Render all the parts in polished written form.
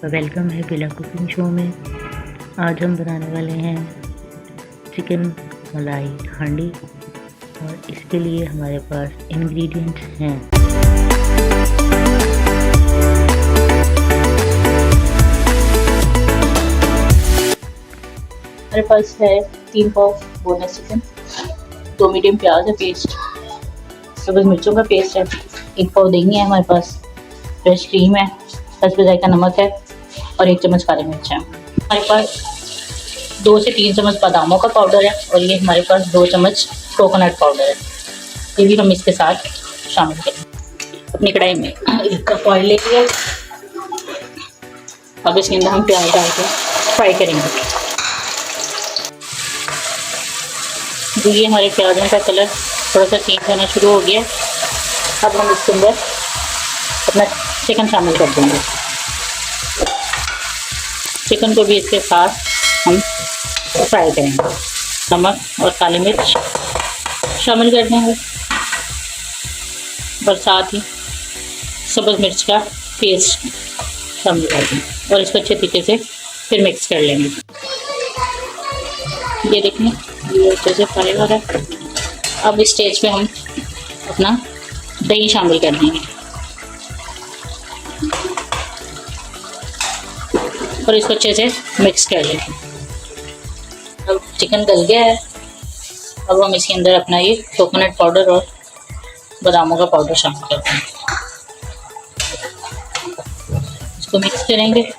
Welcome है बिला cooking show में। आज हम बनाने वाले हैं चिकन मलाई हांडी और इसके लिए हमारे पास इंग्रेडिएंट्स हैं। हमारे पास है 3 पाव बोनस चिकन, 2 मीडियम प्याज है पेस्ट, सब्ज़ मिर्चों का पेस्ट है, 1 पाव दही है हमारे पास, फ्रेश क्रीम है, हस्ब जायका नमक है और 1 चम्मच काली मिर्च है। हमारे पास 2 से 3 चम्मच बादामों का पाउडर है और ये हमारे पास 2 चम्मच कोकोनट पाउडर है। ये भी हम इसके साथ शामिल करेंगे। अपनी कढ़ाई में 1 कप ऑयल ले लिया। अब इसके अंदर हम प्याज डाल के फ्राई करेंगे। ये हमारे प्याजों का कलर थोड़ा सा चेंज होना शुरू हो गया। अब हम इसके अंदर अपना चिकन शामिल कर देंगे। चिकन को भी इसके साथ हम फ्राई करेंगे। नमक और काली मिर्च शामिल कर देंगे और साथ ही सब्ज़ मिर्च का पेस्ट शामिल कर देंगे और इसको अच्छे तरीके से फिर मिक्स कर लेंगे। ये देखें, ये अच्छे से फ्राई हो रहा है। अब इस स्टेज पे हम अपना दही शामिल कर देंगे और इसको अच्छे से मिक्स कर लेंगे। अब चिकन गल गया है। अब हम इसके अंदर अपना ये कोकोनट पाउडर और बादामों का पाउडर शामिल कर देंगे। इसको मिक्स करेंगे।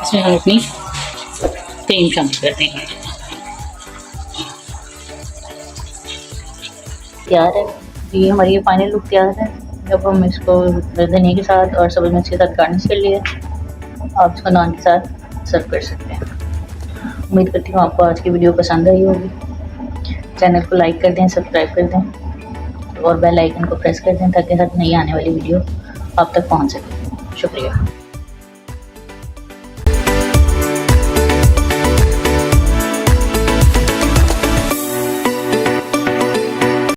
इसमें हम अपनी क्रीम शामिल कर देंगे। तैयार है। ये हमारी फाइनल लुक तैयार है। जब हम इसको धनिया के साथ और सब्ज़ मिर्च के साथ गार्निश कर लिए, आप इसको नान के साथ सर्व कर सकते हैं। उम्मीद करती हूँ आपको आज की वीडियो पसंद आई होगी। चैनल को लाइक कर दें, सब्सक्राइब कर दें और बेल आइकन को प्रेस कर दें ताकि हर नई आने वाली वीडियो आप तक पहुँच सके। शुक्रिया।